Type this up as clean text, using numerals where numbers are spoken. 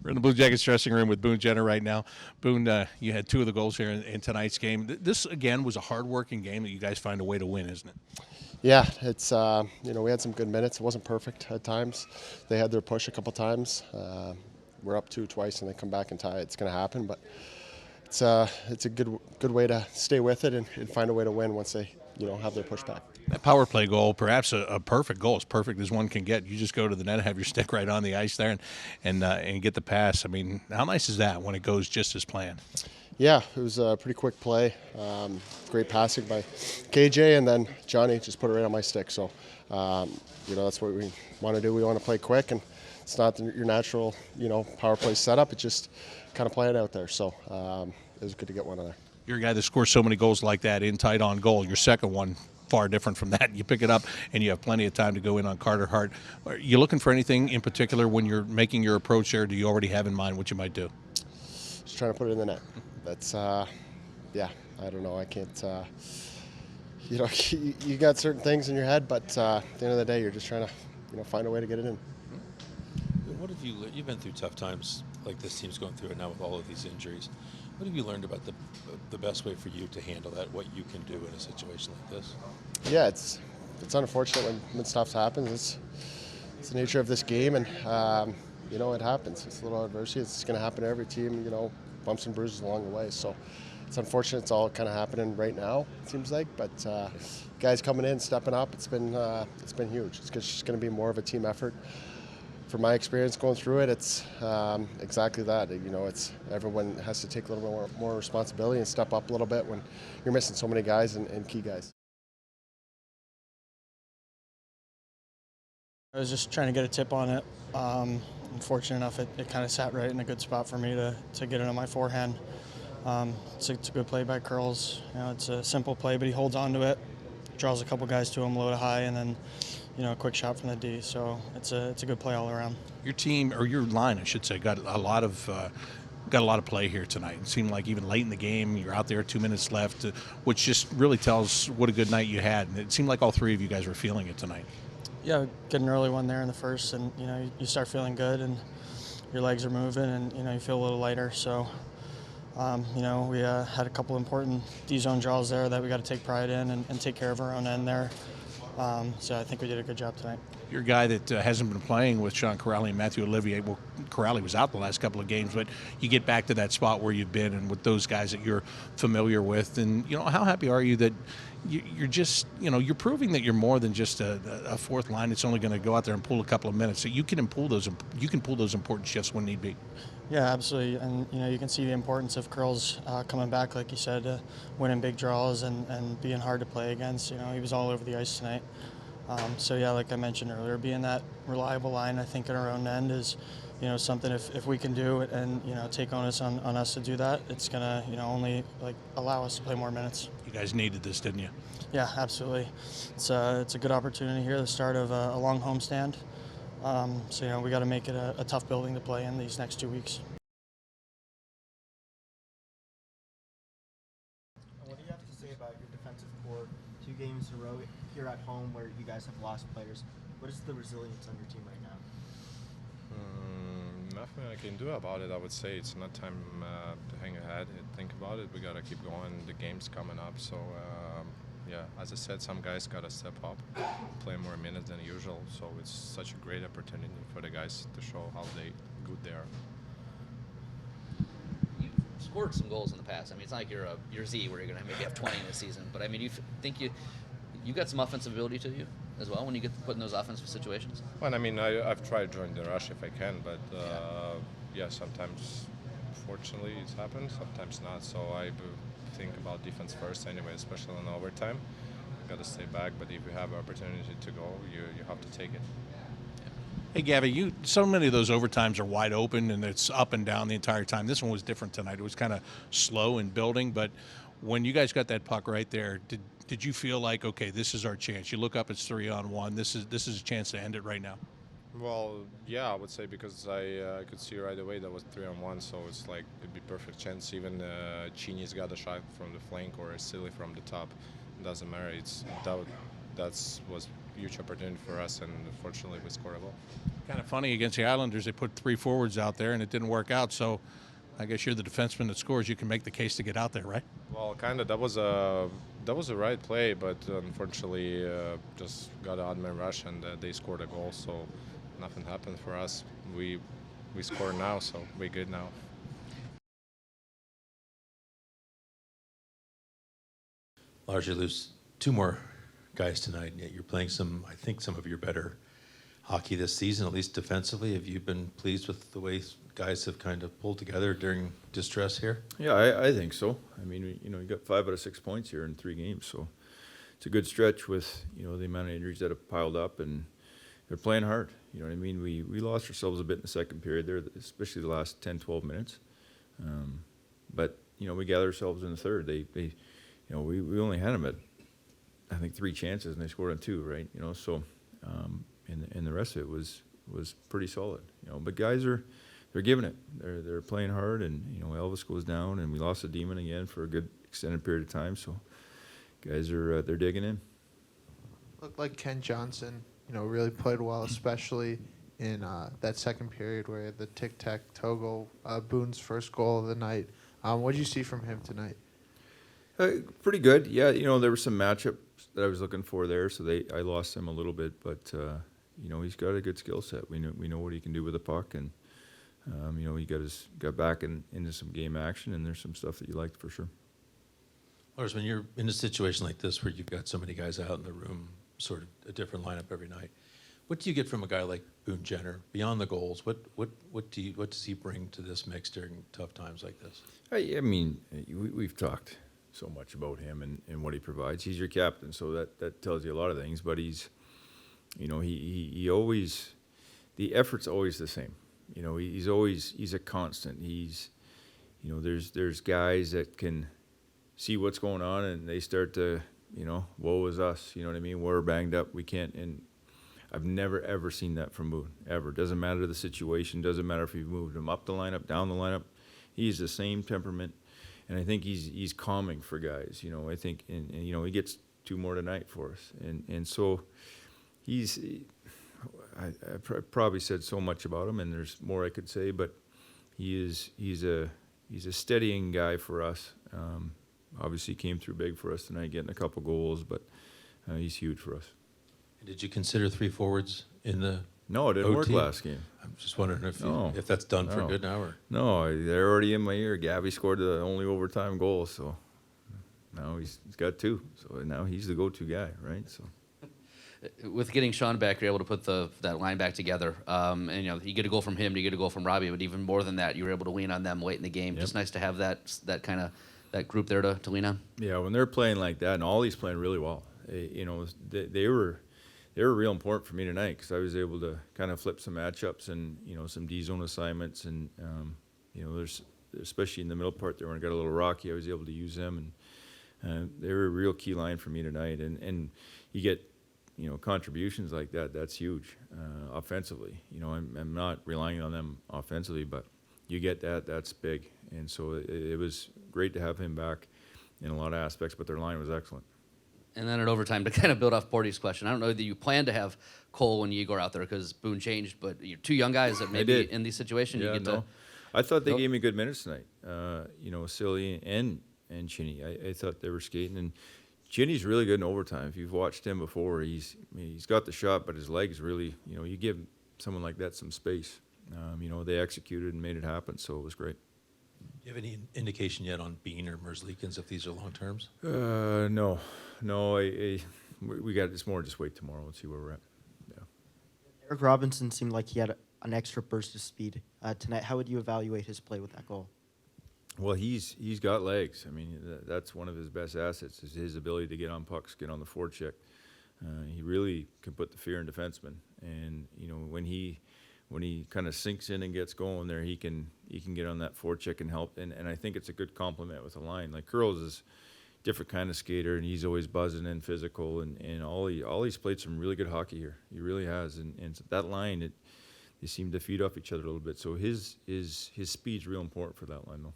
We're in the Blue Jackets dressing room with Boone Jenner right now. Boone, you had two of the goals here in tonight's game. This, again, was a hard-working game that you guys find a way to win, isn't it? Yeah, it's we had some good minutes. It wasn't perfect at times. They had their push a couple times. We're up two twice and they come back and tie. It's going to happen, but it's a good way to stay with it and find a way to win once they have their pushback. That power play goal, perhaps a perfect goal, as perfect as one can get. You just go to the net, have your stick right on the ice there, and get the pass. I mean, how nice is that when it goes just as planned? Yeah, it was a pretty quick play. Great passing by KJ, and then Johnny just put it right on my stick. So, that's what we want to do. We want to play quick, and it's not your natural, power play setup. It's just kind of play it out there. So it was good to get one on there. You're a guy that scores so many goals like that in tight on goal. Your second one, far different from that. You pick it up, and you have plenty of time to go in on Carter Hart. Are you looking for anything in particular when you're making your approach there? Do you already have in mind what you might do? Just trying to put it in the net. That's, I don't know. I can't, you got certain things in your head, but at the end of the day, you're just trying to, find a way to get it in. What have you've been through tough times like this team's going through it now with all of these injuries. What have you learned about the best way for you to handle that, what you can do in a situation like this? Yeah, it's unfortunate when stuff happens. It's the nature of this game, and, it happens. It's a little adversity. It's going to happen to every team, bumps and bruises along the way. So it's unfortunate it's all kind of happening right now, it seems like. But guys coming in, stepping up, it's been huge. It's just going to be more of a team effort. From my experience going through it, it's exactly that. It's everyone has to take a little bit more responsibility and step up a little bit when you're missing so many guys and key guys. I was just trying to get a tip on it. Fortunate enough, it kind of sat right in a good spot for me to get it on my forehand. It's a good play by Curls. It's a simple play, but he holds on to it, draws a couple guys to him, low to high, and then a quick shot from the D. So it's a good play all around. Your team, or your line, I should say, got a lot of play here tonight. It seemed like even late in the game, you're out there, 2 minutes left, which just really tells what a good night you had. And it seemed like all three of you guys were feeling it tonight. Yeah, get an early one there in the first, and you start feeling good, and your legs are moving, and you feel a little lighter. So, we had a couple important D-zone draws there that we got to take pride in and take care of our own end there. So I think we did a good job tonight. You're a guy that hasn't been playing with Sean Corrali and Matthew Olivier. Well, Corrali was out the last couple of games, but you get back to that spot where you've been and with those guys that you're familiar with. And, how happy are you that you're just, you're proving that you're more than just a fourth line that's only going to go out there and pull a couple of minutes. So you can pull those important shifts when need be. Yeah, absolutely. And, you can see the importance of Curls coming back, like you said, winning big draws and being hard to play against. He was all over the ice tonight. So, yeah, like I mentioned earlier, being that reliable line, I think, in our own end is, something if we can do it and, take onus on us to do that, it's going to, only, allow us to play more minutes. You guys needed this, didn't you? Yeah, absolutely. It's a good opportunity here, the start of a long homestand. So, we got to make it a tough building to play in these next 2 weeks. What do you have to say about your defensive core? 2 games in a row here at home where you guys have lost players. What is the resilience on your team right now? Nothing I can do about it. I would say it's not time to hang ahead and think about it. We got to keep going. The game's coming up. So, as I said, some guys got to step up, play more minutes than usual. So it's such a great opportunity for the guys to show how good they are. You've scored some goals in the past. I mean, it's not like you're Z where you're going to maybe have 20 in a season. But, I mean, you got some offensive ability to you as well when you get put in those offensive situations? Well, I mean, I've tried to join the rush if I can, but sometimes, fortunately, it's happened, sometimes not. So I think about defense first anyway, especially in overtime. Got to stay back, but if you have an opportunity to go, you have to take it. Hey, Gavi, so many of those overtimes are wide open, and it's up and down the entire time. This one was different tonight. It was kind of slow in building, but when you guys got that puck right there, did you feel like, okay, this is our chance? You look up, it's 3-on-1. This is a chance to end it right now. Well, yeah, I would say because I could see right away that was 3-on-1, so it's like it'd be perfect chance. Even Chini's got a shot from the flank or a silly from the top. It doesn't matter. That was huge opportunity for us, and unfortunately we scored a goal. Kind of funny against the Islanders, they put 3 forwards out there and it didn't work out. So I guess you're the defenseman that scores. You can make the case to get out there, right? Well, kind of that was a right play, but unfortunately just got an odd man rush and they scored a goal, so nothing happened for us. We scored now, so we're good now. Lars, you lose 2 more guys tonight, and yet you're playing some of your better hockey this season, at least defensively. Have you been pleased with the way guys have kind of pulled together during distress here? Yeah, I think so. I mean, you got 5 out of 6 points here in 3 games, so it's a good stretch with, the amount of injuries that have piled up, and they're playing hard. You know what I mean? We lost ourselves a bit in the second period there, especially the last 10, 12 minutes. But, we gathered ourselves in the third. We only had them at, I think, 3 chances, and they scored on 2, right? So, and the rest of it was pretty solid. But guys they're giving it. They're playing hard, and Elvis goes down, and we lost a demon again for a good extended period of time. So, guys they're digging in. Looked like Ken Johnson, really played well, especially in that second period where the tic-tac-toe goal, Boone's first goal of the night. What did you see from him tonight? Pretty good. Yeah, there were some matchups that I was looking for there, so I lost him a little bit, but he's got a good skill set. We know what he can do with the puck, and he got back into some game action, and there's some stuff that you liked for sure. Lars, when you're in a situation like this where you've got so many guys out in the room, sort of a different lineup every night, what do you get from a guy like Boone Jenner beyond the goals? What does he bring to this mix during tough times like this? I mean, we've talked so much about him and what he provides. He's your captain, so that tells you a lot of things. But he's, he always, the effort's always the same. He's a constant. He's, there's guys that can see what's going on and they start to, woe is us. You know what I mean? We're banged up. We can't. And I've never ever seen that from Boone ever. Doesn't matter the situation. Doesn't matter if you've moved him up the lineup, down the lineup. He's the same temperament. And I think he's calming for guys, I think, and he gets 2 more tonight for us. And so I probably said so much about him, and there's more I could say, but he's a steadying guy for us. Obviously came through big for us tonight, getting a couple goals, but he's huge for us. Did you consider 3 forwards in the No, it didn't OT? work last game. I'm just wondering if that's done for good now. Or No, they're already in my ear. Gabby scored the only overtime goal, so now he's got 2. So now he's the go-to guy, right? So With getting Sean back, you're able to put that line back together. And you get a goal from him, you get a goal from Robbie, but even more than that, you were able to lean on them late in the game. Yep. Just nice to have that kind of that group there to lean on. Yeah, when they're playing like that, and Ollie's playing really well, they were real important for me tonight because I was able to kind of flip some matchups and some D zone assignments, and there's especially in the middle part there when it got a little rocky, I was able to use them, and they were a real key line for me tonight. And you get contributions like that, that's huge offensively. I'm not relying on them offensively, but you get that's big. And so it was great to have him back in a lot of aspects, but their line was excellent. And then at overtime, to kind of build off Porty's question, I don't know that you plan to have Cole and Igor out there because Boone changed, but you're 2 young guys that maybe in these situations you get to. I thought they gave me good minutes tonight. Silly and Chinny. I thought they were skating, and Chinny's really good in overtime. If you've watched him before, he's got the shot, but his legs really, you give someone like that some space. They executed and made it happen, so it was great. Do you have any indication yet on Bean or Merzlikins if these are long terms? No. We got it's more just wait tomorrow and see where we're at. Yeah. Eric Robinson seemed like he had an extra burst of speed tonight. How would you evaluate his play with that goal? Well, he's got legs. I mean, that's one of his best assets is his ability to get on pucks, get on the forecheck. He really can put the fear in defensemen, and when he kind of sinks in and gets going there, he can get on that forecheck and help. And I think it's a good complement with the line. Like Curls is a different kind of skater, and he's always buzzing and physical. And Ollie's played some really good hockey here. He really has. And that line, they seem to feed off each other a little bit. So his speed's real important for that line, though.